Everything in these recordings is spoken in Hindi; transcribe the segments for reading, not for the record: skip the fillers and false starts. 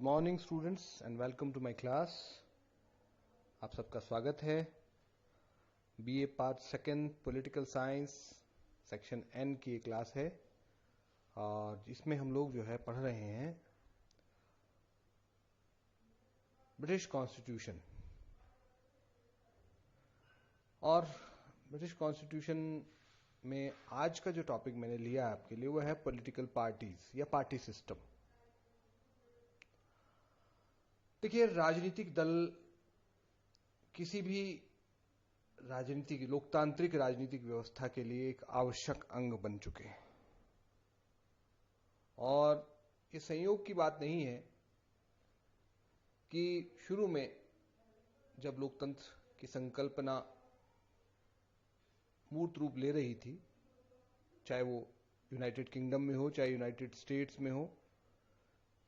Good morning students and welcome to my class. आप सबका स्वागत है। BA part second political science section N की एक क्लास है और इसमें हम लोग जो है पढ़ रहे हैं ब्रिटिश कॉन्स्टिट्यूशन। और ब्रिटिश कॉन्स्टिट्यूशन में आज का जो टॉपिक मैंने लिया आपके लिए वो है पॉलिटिकल पार्टीज या पार्टी सिस्टम। देखिए, राजनीतिक दल किसी भी राजनीतिक लोकतांत्रिक राजनीतिक व्यवस्था के लिए एक आवश्यक अंग बन चुके हैं और ये संयोग की बात नहीं है कि शुरू में जब लोकतंत्र की संकल्पना मूर्त रूप ले रही थी, चाहे वो यूनाइटेड किंगडम में हो, चाहे यूनाइटेड स्टेट्स में हो,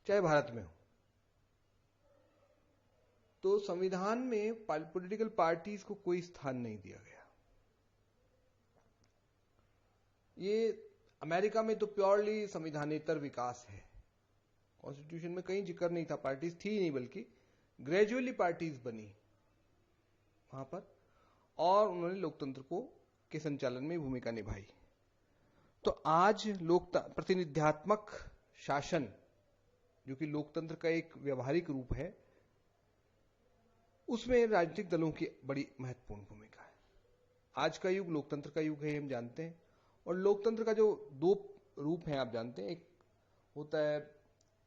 चाहे भारत में हो, तो संविधान में पॉलिटिकल पार्टीज को कोई स्थान नहीं दिया गया। ये अमेरिका में तो प्योरली संविधानेतर विकास है। कॉन्स्टिट्यूशन में कहीं जिक्र नहीं था, पार्टीज थी नहीं, बल्कि ग्रेजुअली पार्टीज बनी वहां पर और उन्होंने लोकतंत्र के संचालन में भूमिका निभाई। तो आज प्रतिनिध्यात्मक शासन, जो कि लोकतंत्र का एक व्यवहारिक रूप है, उसमें राजनीतिक दलों की बड़ी महत्वपूर्ण भूमिका है। आज का युग लोकतंत्र का युग है, हम जानते हैं। और लोकतंत्र का जो दो रूप हैं आप जानते हैं, एक होता है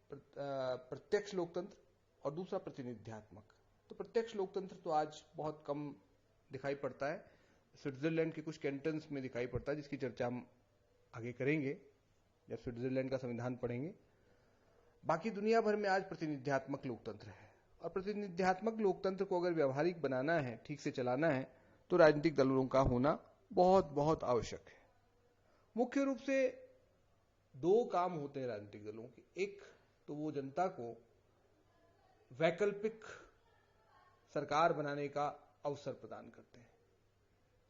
प्रत्यक्ष लोकतंत्र और दूसरा प्रतिनिध्यात्मक। तो प्रत्यक्ष लोकतंत्र तो आज बहुत कम दिखाई पड़ता है, स्विट्जरलैंड के कुछ कैंटन्स में दिखाई पड़ता है, जिसकी चर्चा हम आगे करेंगे जब स्विट्जरलैंड का संविधान पढ़ेंगे। बाकी दुनिया भर में आज प्रतिनिध्यात्मक लोकतंत्र है और प्रतिनिध्यात्मक लोकतंत्र को अगर व्यवहारिक बनाना है, ठीक से चलाना है, तो राजनीतिक दलों का होना बहुत बहुत आवश्यक है। मुख्य रूप से दो काम होते हैं राजनीतिक दलों के। एक तो वो जनता को वैकल्पिक सरकार बनाने का अवसर प्रदान करते हैं,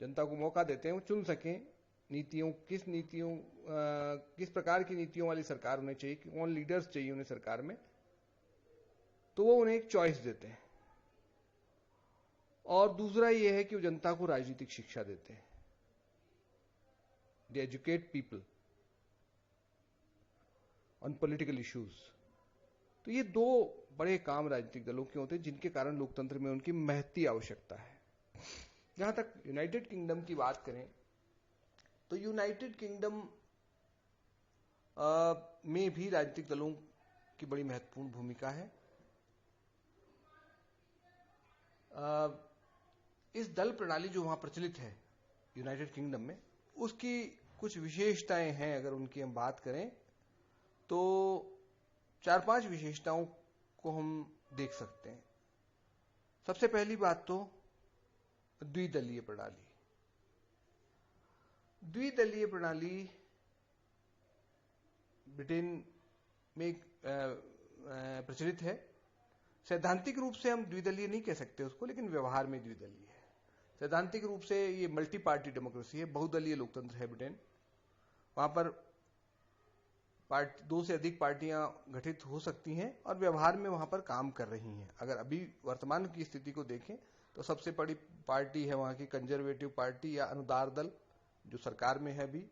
जनता को मौका देते हैं वो चुन सकें किस प्रकार की नीतियों वाली सरकार उन्हें चाहिए, कौन लीडर्स चाहिए उन्हें सरकार में, तो वो उन्हें एक चॉइस देते हैं। और दूसरा ये है कि वो जनता को राजनीतिक शिक्षा देते हैं। They educate people on political issues. तो ये दो बड़े काम राजनीतिक दलों के होते हैं, जिनके कारण लोकतंत्र में उनकी महती आवश्यकता है। जहां तक यूनाइटेड किंगडम की बात करें तो यूनाइटेड किंगडम में भी राजनीतिक दलों की बड़ी महत्वपूर्ण भूमिका है। इस दल प्रणाली जो वहां प्रचलित है यूनाइटेड किंगडम में, उसकी कुछ विशेषताएं हैं। अगर उनकी हम बात करें तो 4-5 विशेषताओं को हम देख सकते हैं। सबसे पहली बात तो द्विदलीय प्रणाली। द्विदलीय प्रणाली ब्रिटेन में प्रचलित है। सैद्धांतिक रूप से हम द्विदलीय नहीं कह सकते उसको, लेकिन व्यवहार में द्विदलीय है। सैद्धांतिक रूप से ये मल्टी पार्टी डेमोक्रेसी है, बहुदलीय लोकतंत्र है ब्रिटेन। वहां पर दो से अधिक पार्टियां गठित हो सकती हैं और व्यवहार में वहां पर काम कर रही हैं। अगर अभी वर्तमान की स्थिति को देखें तो सबसे बड़ी पार्टी है वहां की कंजर्वेटिव पार्टी या अनुदार दल, जो सरकार में है अभी।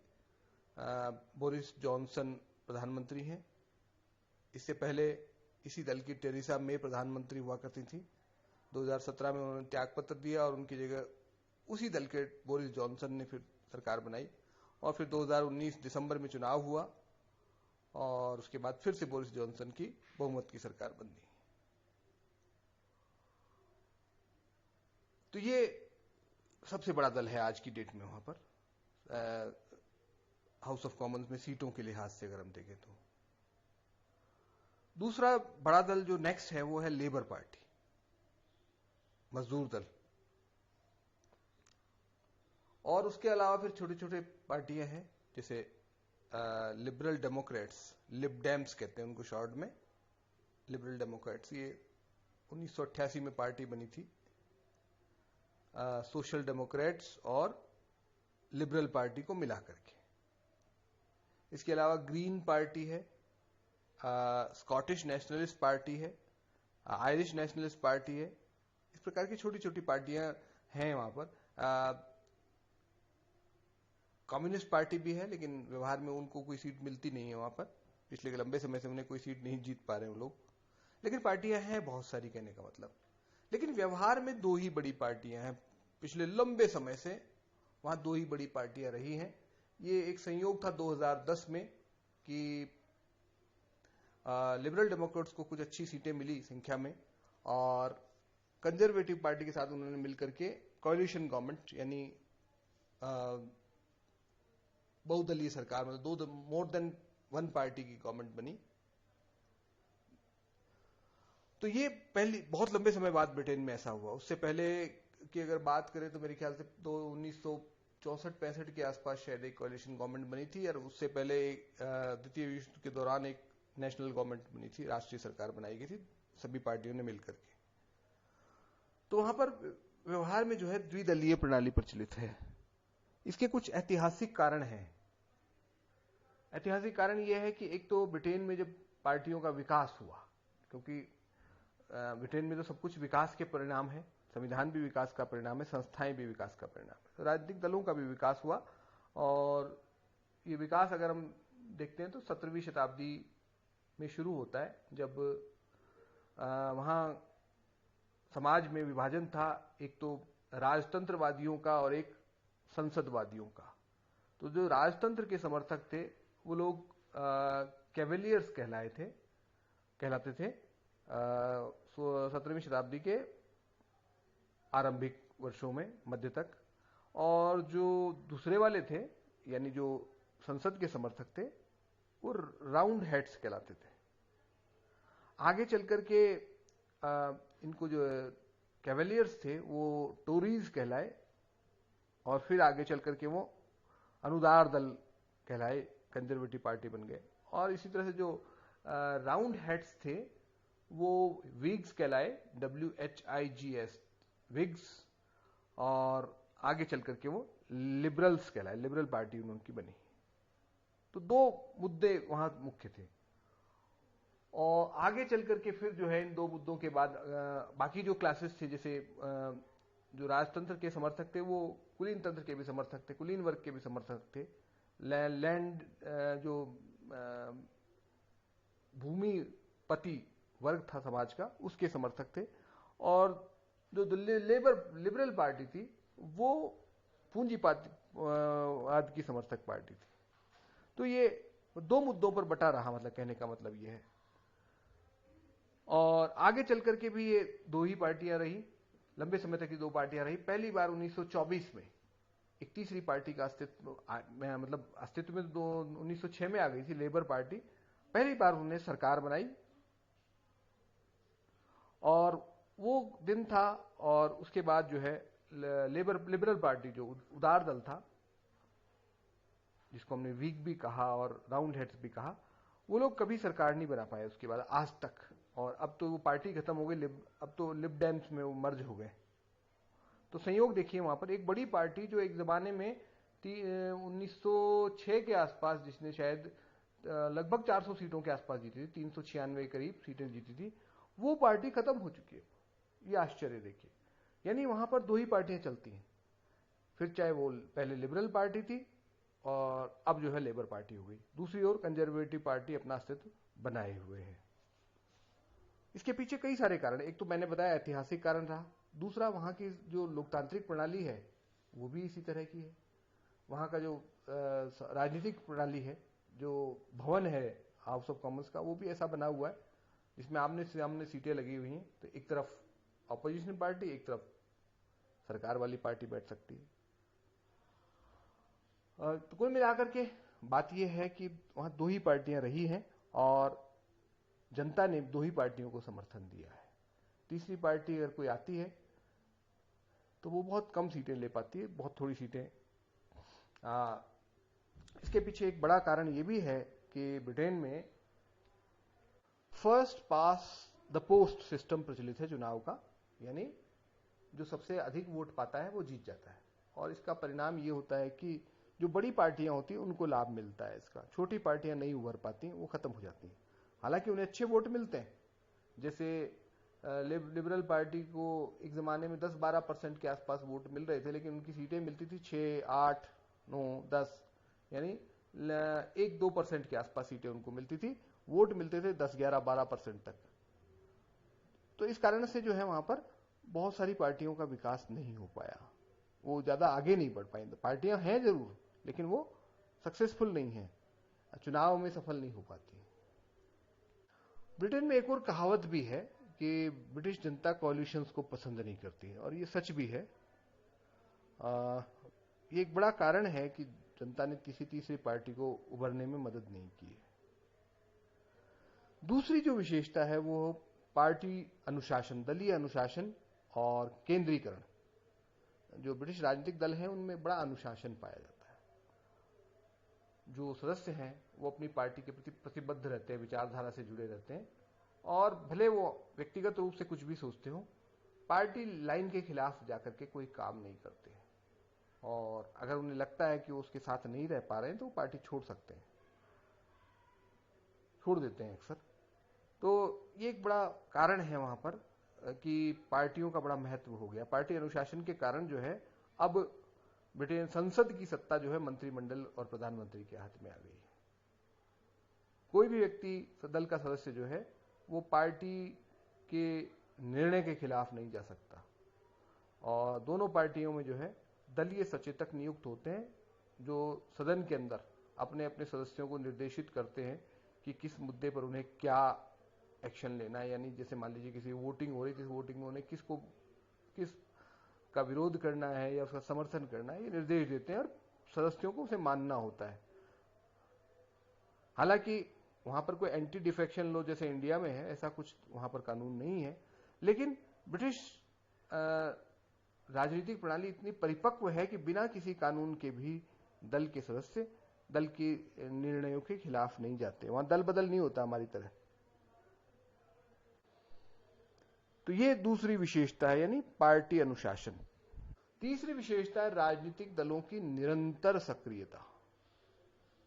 बोरिस जॉनसन प्रधानमंत्री हैं। इससे पहले इसी दल की टेरेसा मे प्रधानमंत्री हुआ करती थी। 2017 में उन्होंने त्यागपत्र दिया और उनकी जगह उसी दल के बोरिस जॉनसन ने फिर सरकार बनाई और फिर 2019 दिसंबर में चुनाव हुआ और उसके बाद फिर से बोरिस जॉनसन की बहुमत की सरकार बनी। तो ये सबसे बड़ा दल है आज की डेट में वहां पर, हाउस ऑफ कॉमन्स में सीटों के लिहाज से अगर हम देखें तो। दूसरा बड़ा दल जो नेक्स्ट है वो है लेबर पार्टी, मजदूर दल। और उसके अलावा फिर छोटे छोटे पार्टियां हैं, जैसे लिबरल डेमोक्रेट्स, लिबडेम्स कहते हैं उनको शॉर्ट में, लिबरल डेमोक्रेट्स। ये 1988 में पार्टी बनी थी। सोशल डेमोक्रेट्स और लिबरल पार्टी को मिला करके। इसके अलावा ग्रीन पार्टी है, स्कॉटिश नेशनलिस्ट पार्टी है, आयरिश नेशनलिस्ट पार्टी है। इस प्रकार की छोटी छोटी पार्टियां हैं वहां पर। कम्युनिस्ट पार्टी भी है, लेकिन व्यवहार में उनको कोई सीट मिलती नहीं है वहां पर। पिछले लंबे समय से उन्हें कोई सीट नहीं जीत पा रहे हैं लोग, लेकिन पार्टियां हैं बहुत सारी, कहने का मतलब। लेकिन व्यवहार में दो ही बड़ी पार्टियां हैं पिछले लंबे समय से, वहां दो ही बड़ी पार्टियां रही हैं। ये एक संयोग था 2010 में कि लिबरल डेमोक्रेट्स को कुछ अच्छी सीटें मिली संख्या में, और कंजर्वेटिव पार्टी के साथ उन्होंने मिलकर के कोalition गवर्नमेंट, यानी बहुदलीय सरकार, मतलब दो मोर देन वन पार्टी की गवर्नमेंट बनी। तो ये पहली बहुत लंबे समय बाद ब्रिटेन में ऐसा हुआ। उससे पहले की अगर बात करें तो मेरे ख्याल से 1964-65 के आसपास शायद एक कोalition गवर्नमेंट बनी थी, और उससे पहले द्वितीय विश्व युद्ध के दौरान एक नेशनल गवर्नमेंट बनी थी, राष्ट्रीय सरकार बनाई गई थी सभी पार्टियों ने मिलकर के। तो वहां पर व्यवहार में जो है द्विदलीय प्रणाली प्रचलित है। इसके कुछ ऐतिहासिक कारण हैं। ऐतिहासिक कारण यह है कि एक तो ब्रिटेन में जब पार्टियों का विकास हुआ, क्योंकि ब्रिटेन में तो सब कुछ विकास के परिणाम है, संविधान भी विकास का परिणाम है, संस्थाएं भी विकास का परिणाम है, तो राजनीतिक दलों का भी विकास हुआ। और ये विकास अगर हम देखते हैं तो 17वीं शताब्दी में शुरू होता है, जब वहां समाज में विभाजन था, एक तो राजतंत्रवादियों का और एक संसदवादियों का। तो जो राजतंत्र के समर्थक थे वो लोग कैवेलियर्स कहलाते थे 17वीं शताब्दी के आरंभिक वर्षों में, मध्य तक। और जो दूसरे वाले थे, यानी जो संसद के समर्थक थे, वो राउंड हेड्स कहलाते थे। आगे चलकर के इनको जो कैवेलियर्स थे वो टोरीज कहलाए, और फिर आगे चलकर के वो अनुदार दल कहलाए, कंजर्वेटिव पार्टी बन गए। और इसी तरह से जो राउंड हेड्स थे वो विग्स कहलाए, WHIGS, विग्स। और आगे चलकर के वो लिबरल्स कहलाए, लिबरल पार्टी उनकी बनी। तो दो मुद्दे वहां मुख्य थे। और आगे चलकर के फिर जो है इन दो मुद्दों के बाद बाकी जो क्लासेस थे, जैसे जो राजतंत्र के समर्थक थे वो कुलीन तंत्र के भी समर्थक थे, कुलीन वर्ग के भी समर्थक थे, लैंड जो भूमिपति वर्ग था समाज का, उसके समर्थक थे। और जो लिबरल पार्टी थी वो पूंजीवाद की समर्थक पार्टी थी। तो ये दो मुद्दों पर बटा रहा, मतलब कहने का मतलब ये है। और आगे चलकर के भी ये दो ही पार्टियां रही, लंबे समय तक ये दो पार्टियां रही। पहली बार 1924 में एक तीसरी पार्टी का अस्तित्व, मतलब अस्तित्व में तो 1906 में आ गई थी, लेबर पार्टी। पहली बार उन्होंने सरकार बनाई, और वो दिन था। और उसके बाद जो है लिबरल पार्टी, जो उदार दल था, जिसको हमने वीक भी कहा और राउंड हेड्स भी कहा, वो लोग कभी सरकार नहीं बना पाए उसके बाद आज तक। और अब तो वो पार्टी खत्म हो गई, अब तो लिबडेम्स में वो मर्ज हो गए। तो संयोग देखिए वहां पर एक बड़ी पार्टी जो एक जमाने में 1906 के आसपास, जिसने शायद लगभग 400 सीटों के आसपास जीती थी, 396 करीब सीटें जीती थी, वो पार्टी खत्म हो चुकी है। ये आश्चर्य देखिए, यानी वहां पर दो ही पार्टियां चलती हैं। फिर चाहे वो पहले लिबरल पार्टी थी और अब जो है लेबर पार्टी हो गई, दूसरी ओर कंजर्वेटिव पार्टी अपना अस्तित्व बनाए हुए है। इसके पीछे कई सारे कारण, एक तो मैंने बताया ऐतिहासिक कारण रहा, दूसरा वहां की जो लोकतांत्रिक प्रणाली है वो भी इसी तरह की है। वहां का जो राजनीतिक प्रणाली है, जो भवन है हाउस ऑफ कॉमन्स का, वो भी ऐसा बना हुआ है जिसमें आमने सामने सीटें लगी हुई हैं। तो एक तरफ ऑपोजिशन पार्टी, एक तरफ सरकार वाली पार्टी बैठ सकती है। तो कुल मिलाकर के बात यह है कि वहां दो ही पार्टियां रही हैं और जनता ने दो ही पार्टियों को समर्थन दिया है। तीसरी पार्टी अगर कोई आती है तो वो बहुत कम सीटें ले पाती है, बहुत थोड़ी सीटें। इसके पीछे एक बड़ा कारण ये भी है कि ब्रिटेन में first pass the post system प्रचलित है चुनाव का, यानी जो सबसे अधिक वोट पाता है वो जीत जाता है। और इसका परिणाम ये होता है कि जो बड़ी पार्टियां होती हैं उनको लाभ मिलता है इसका, छोटी पार्टियां नहीं उभर पाती, वो खत्म हो जाती हैं। हालांकि उन्हें अच्छे वोट मिलते हैं। जैसे लिबरल पार्टी को एक जमाने में 10-12% के आसपास वोट मिल रहे थे, लेकिन उनकी सीटें मिलती थी 6, 8, 9, 10, यानी 1-2% के आसपास सीटें उनको मिलती थी, वोट मिलते थे 10, 11, 12% तक। तो इस कारण से जो है वहां पर बहुत सारी पार्टियों का विकास नहीं हो पाया, वो ज्यादा आगे नहीं बढ़ पाई। पार्टियां हैं जरूर, लेकिन वो सक्सेसफुल नहीं है, चुनाव में सफल नहीं हो पाती। ब्रिटेन में एक और कहावत भी है कि ब्रिटिश जनता कॉलिशंस को पसंद नहीं करती है, और ये सच भी है। ये एक बड़ा कारण है कि जनता ने किसी तीसरी पार्टी को उभरने में मदद नहीं की है। दूसरी जो विशेषता है वो पार्टी अनुशासन, दलीय अनुशासन और केंद्रीकरण। जो ब्रिटिश राजनीतिक दल हैं उनमें बड़ा अनुशासन पाया जाता है। जो सदस्य हैं वो अपनी पार्टी के प्रति प्रतिबद्ध रहते हैं, विचारधारा से जुड़े रहते हैं, और भले वो व्यक्तिगत रूप से कुछ भी सोचते हो, पार्टी लाइन के खिलाफ जाकर के कोई काम नहीं करते हैं। और अगर उन्हें लगता है कि वो उसके साथ नहीं रह पा रहे हैं तो वो पार्टी छोड़ सकते हैं, छोड़ देते हैं अक्सर। तो ये एक बड़ा कारण है वहां पर कि पार्टियों का बड़ा महत्व हो गया। पार्टी अनुशासन के कारण जो है अब ब्रिटेन संसद की सत्ता जो है मंत्रिमंडल और प्रधानमंत्री के हाथ में आ गई है। कोई भी व्यक्ति दल का सदस्य जो है वो पार्टी के निर्णय के खिलाफ नहीं जा सकता, और दोनों पार्टियों में जो है दलीय सचेतक नियुक्त होते हैं, जो सदन के अंदर अपने अपने सदस्यों को निर्देशित करते हैं कि किस मुद्दे पर उन्हें क्या एक्शन लेना है। यानी जैसे मान लीजिए किसी वोटिंग हो रही, किस वोटिंग में उन्हें किस का विरोध करना है या उसका समर्थन करना है, ये निर्देश देते हैं, और सदस्यों को उसे मानना होता है। हालांकि वहां पर कोई एंटी डिफेक्शन लॉ जैसे इंडिया में है, ऐसा कुछ वहां पर कानून नहीं है, लेकिन ब्रिटिश राजनीतिक प्रणाली इतनी परिपक्व है कि बिना किसी कानून के भी दल के सदस्य दल के निर्णयों के खिलाफ नहीं जाते। वहां दल बदल नहीं होता हमारी तरह। तो ये दूसरी विशेषता है, यानी पार्टी अनुशासन। तीसरी विशेषता है राजनीतिक दलों की निरंतर सक्रियता।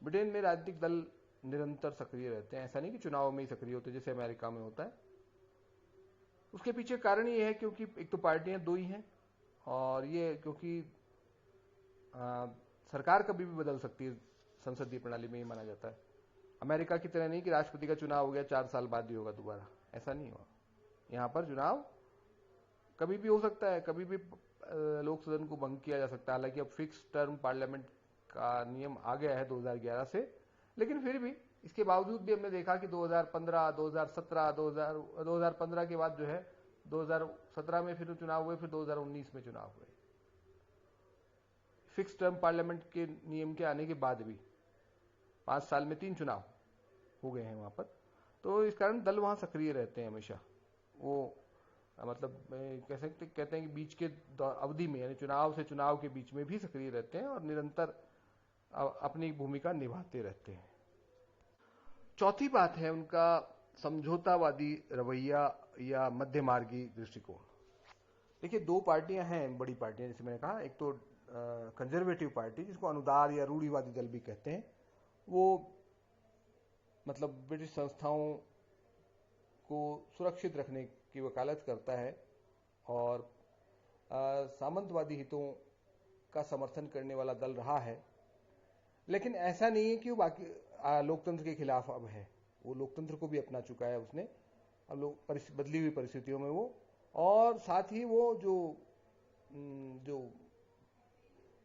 ब्रिटेन में राजनीतिक दल निरंतर सक्रिय रहते हैं, ऐसा नहीं कि चुनाव में ही सक्रिय होते जैसे अमेरिका में होता है। उसके पीछे कारण ये है क्योंकि एक तो पार्टियां दो ही हैं, और ये क्योंकि सरकार कभी भी बदल सकती है, संसदीय प्रणाली में ही माना जाता है। अमेरिका की तरह नहीं कि राष्ट्रपति का चुनाव हो गया 4 साल बाद ही होगा दोबारा, ऐसा नहीं हुआ। यहां पर चुनाव कभी भी हो सकता है, कभी भी लोक सदन को भंग किया जा सकता है। हालांकि अब फिक्स टर्म पार्लियामेंट का नियम आ गया है 2011 से, लेकिन फिर भी इसके बावजूद भी हमने देखा कि 2015, 2017, 2015 के बाद जो है 2017 में फिर चुनाव हुए, फिर 2019 में चुनाव हुए। फिक्स टर्म पार्लियामेंट के नियम के आने के बाद भी 5 साल में 3 चुनाव हो गए हैं वहां पर। तो इस कारण दल वहां सक्रिय रहते हैं हमेशा। वो मतलब कहते हैं कि बीच के अवधि में, यानी चुनाव से चुनाव के बीच में भी सक्रिय रहते हैं और निरंतर अपनी भूमिका निभाते रहते हैं। चौथी बात है उनका समझौतावादी रवैया या मध्यमार्गी दृष्टिकोण। देखिए, 2 पार्टियां हैं, बड़ी पार्टियां, जैसे मैंने कहा। एक तो कंजर्वेटिव पार्टी, जिसको अनुदार या रूढ़िवादी दल भी कहते हैं, वो मतलब ब्रिटिश संस्थाओं को सुरक्षित रखने की वकालत करता है और सामंतवादी हितों का समर्थन करने वाला दल रहा है। लेकिन ऐसा नहीं है कि वो बाकी लोकतंत्र के खिलाफ अब है। वो लोकतंत्र को भी अपना चुका है उसने, अब लोग बदली हुई परिस्थितियों में वो, और साथ ही वो जो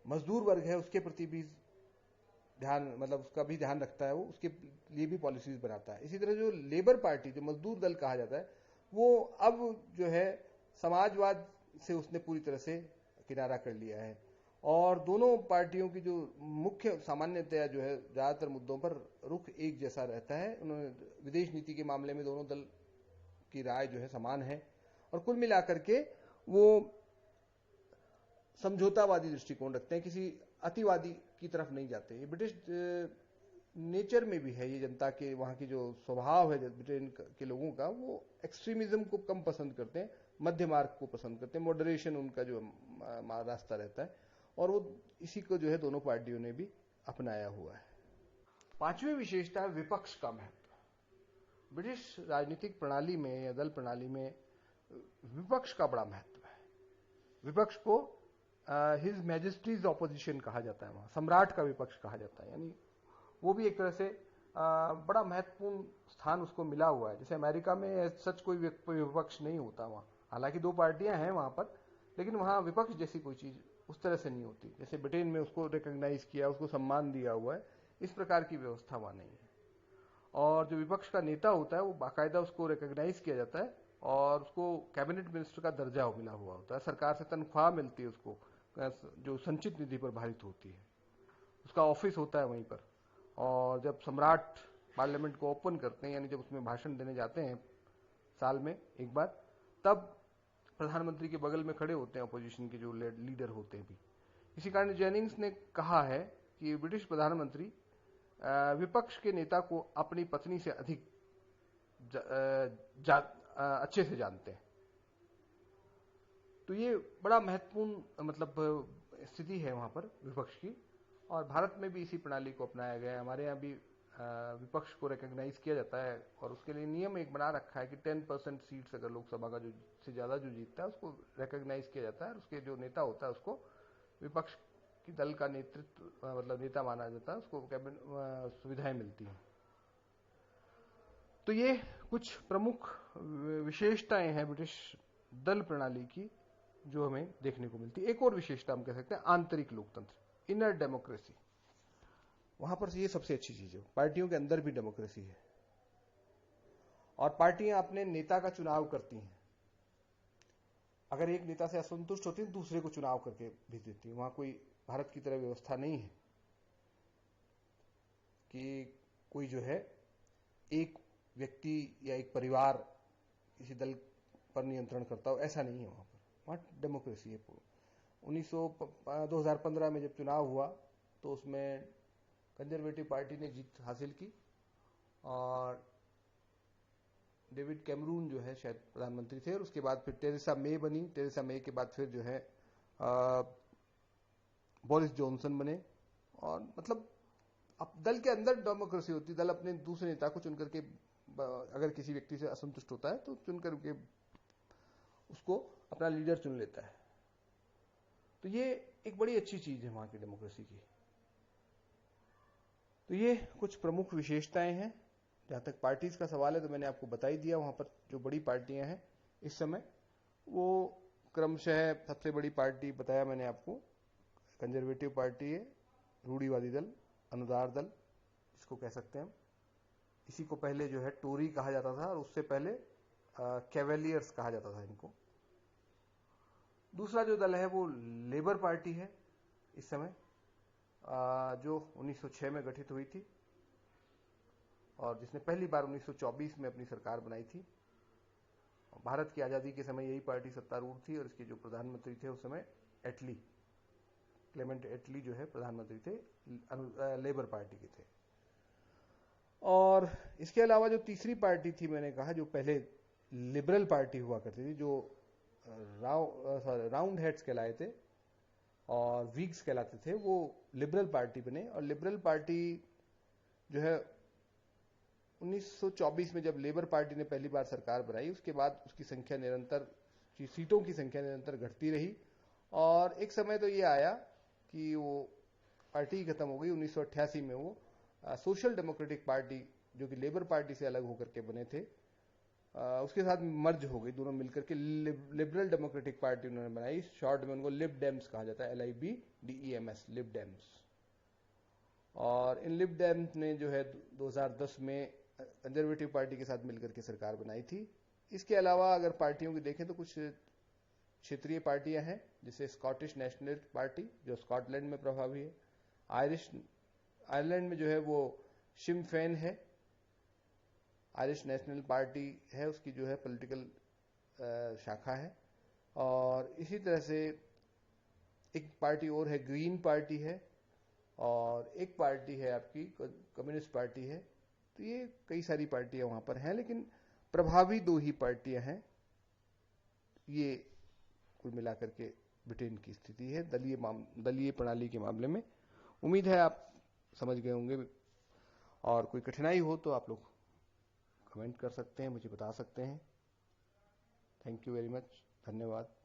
मजदूर वर्ग है उसके प्रति भी ध्यान, मतलब उसका भी ध्यान रखता है, वो उसके लिए भी पॉलिसीज बनाता है। इसी तरह जो लेबर पार्टी, जो मजदूर दल कहा जाता है, वो अब जो है समाजवाद से उसने पूरी तरह से किनारा कर लिया है। और दोनों पार्टियों की जो मुख्य सामान्यतया जो है ज्यादातर मुद्दों पर रुख एक जैसा रहता है। उन्होंने विदेश नीति के मामले में दोनों दल की राय जो है समान है, और कुल मिलाकर के वो समझौतावादी दृष्टिकोण रखते हैं, किसी अतिवादी की तरफ नहीं जाते। ये ब्रिटिश नेचर में भी है, ये जनता के वहां की जो स्वभाव है ब्रिटेन के लोगों का, वो एक्सट्रीमिज्म को कम पसंद करते हैं, मध्य मार्ग को पसंद करते हैं, मॉडरेशन उनका जो रास्ता रहता है, और वो इसी को जो है दोनों पार्टियों ने भी अपनाया हुआ है। 5वीं विशेषता है विपक्ष का महत्व। ब्रिटिश राजनीतिक प्रणाली में या दल प्रणाली में विपक्ष का बड़ा महत्व है। विपक्ष को हिज मैजेस्टीज ऑपोजिशन कहा जाता है, वहां सम्राट का विपक्ष कहा जाता है, यानी वो भी एक तरह से बड़ा महत्वपूर्ण स्थान उसको मिला हुआ है। जैसे अमेरिका में सच कोई विपक्ष नहीं होता वहां, हालांकि दो पार्टियां हैं वहां पर, लेकिन वहां विपक्ष जैसी कोई चीज उस तरह से नहीं होती। जैसे ब्रिटेन में उसको रिकॉग्नाइज किया, उसको सम्मान दिया हुआ है, इस प्रकार की व्यवस्था वहां नहीं है। और जो विपक्ष का नेता होता है वो बाकायदा उसको रिकॉग्नाइज किया जाता है और उसको कैबिनेट मिनिस्टर का दर्जा मिला हुआ होता है, सरकार से तनख्वाह मिलती है उसको, जो संचित निधि पर भारित होती है, उसका ऑफिस होता है वहीं पर। और जब सम्राट पार्लियामेंट को ओपन करते हैं, यानी जब उसमें भाषण देने जाते हैं साल में एक बार, तब प्रधानमंत्री के बगल में खड़े होते हैं अपोजिशन के जो लीडर होते हैं भी। इसी कारण जेनिंग्स ने कहा है कि ब्रिटिश प्रधानमंत्री विपक्ष के नेता को अपनी पत्नी से अधिक अच्छे से जानते हैं। तो ये बड़ा महत्वपूर्ण मतलब स्थिति है वहां पर विपक्ष की, और भारत में भी इसी प्रणाली को अपनाया गया है। हमारे यहाँ भी विपक्ष को रिकॉग्नाइज किया जाता है और उसके लिए नियम एक बना रखा है कि 10% सीट्स अगर लोकसभा का जो से ज्यादा जो जीतता है उसको रिकॉग्नाइज किया जाता है, और उसके जो नेता होता है उसको विपक्ष की दल का नेतृत्व मतलब नेता माना जाता है, उसको कैबिनेट सुविधाएं मिलती हैं। तो ये कुछ प्रमुख विशेषताएं हैं ब्रिटिश दल प्रणाली की जो हमें देखने को मिलती है। एक और विशेषता हम कह सकते हैं आंतरिक लोकतंत्र, इनर डेमोक्रेसी। वहां पर ये सबसे अच्छी चीज है, पार्टियों के अंदर भी डेमोक्रेसी है और पार्टियां अपने नेता का चुनाव करती हैं। अगर एक नेता से असंतुष्ट होती है दूसरे को चुनाव करके भेज देती है। वहां कोई भारत की तरह व्यवस्था नहीं है कि कोई जो है एक व्यक्ति या एक परिवार किसी दल पर नियंत्रण करता हो, ऐसा नहीं है वहां पर। वहां डेमोक्रेसी है। 2015 में जब चुनाव हुआ तो उसमें कंजर्वेटिव पार्टी ने जीत हासिल की और डेविड कैमरून जो है शायद प्रधानमंत्री थे, और उसके बाद फिर टेरेसा मे बनी। टेरेसा मे के बाद फिर जो है बोरिस जॉनसन बने। और मतलब अब दल के अंदर डेमोक्रेसी होती है, दल अपने दूसरे नेता को चुन करके, अगर किसी व्यक्ति से असंतुष्ट होता है तो चुन करके उसको अपना लीडर चुन लेता है। तो ये एक बड़ी अच्छी चीज है वहां की डेमोक्रेसी की। तो ये कुछ प्रमुख विशेषताएं हैं। जहां तक पार्टीज का सवाल है तो मैंने आपको बता ही दिया, वहां पर जो बड़ी पार्टियां हैं इस समय वो क्रमशः, सबसे बड़ी पार्टी बताया मैंने आपको कंजर्वेटिव पार्टी है, रूढ़िवादी दल, अनुदार दल इसको कह सकते हैं हम। इसी को पहले जो है टोरी कहा जाता था और उससे पहले कैवेलियर्स कहा जाता था इनको। दूसरा जो दल है वो लेबर पार्टी है इस समय, जो 1906 में गठित हुई थी और जिसने पहली बार 1924 में अपनी सरकार बनाई थी। भारत की आजादी के समय यही पार्टी सत्तारूढ़ थी और इसके जो प्रधानमंत्री थे उस समय एटली, क्लेमेंट एटली जो है प्रधानमंत्री थे, लेबर पार्टी के थे। और इसके अलावा जो तीसरी पार्टी थी मैंने कहा, जो पहले लिबरल पार्टी हुआ करती थी, जो राउंड हेड्स कहलाए थे और वीग्स कहलाते थे, वो लिबरल पार्टी बने। और लिबरल पार्टी जो है 1924 में जब लेबर पार्टी ने पहली बार सरकार बनाई, उसके बाद उसकी संख्या निरंतर, सीटों की संख्या निरंतर घटती रही और एक समय तो ये आया कि वो पार्टी खत्म हो गई। 1988 में वो सोशल डेमोक्रेटिक पार्टी जो कि लेबर पार्टी से अलग होकर के बने थे, उसके साथ मर्ज हो गई, दोनों मिलकर के लिबरल डेमोक्रेटिक पार्टी उन्होंने बनाई। शॉर्ट में उनको लिब डेम्स कहा जाता है, LIBDEMS, लिब डेम्स। और इन लिब डेम्स ने जो है 2010 में कंजर्वेटिव पार्टी के साथ मिलकर के सरकार बनाई थी। इसके अलावा अगर पार्टियों की देखें तो कुछ क्षेत्रीय पार्टियां हैं, जैसे स्कॉटिश नेशनलिस्ट पार्टी जो स्कॉटलैंड में प्रभावी है, आयरलैंड में जो है वो सिम फेन है, आयरिश नेशनल पार्टी है, उसकी जो है पॉलिटिकल शाखा है। और इसी तरह से एक पार्टी और है, ग्रीन पार्टी है, और एक पार्टी है आपकी कम्युनिस्ट पार्टी है। तो ये कई सारी पार्टियां वहां पर हैं, लेकिन प्रभावी दो ही पार्टियां हैं। ये कुल मिलाकर के ब्रिटेन की स्थिति है दलीय प्रणाली के मामले में। उम्मीद है आप समझ गए होंगे, और कोई कठिनाई हो तो आप लोग कमेंट कर सकते हैं, मुझे बता सकते हैं। थैंक यू वेरी मच, धन्यवाद।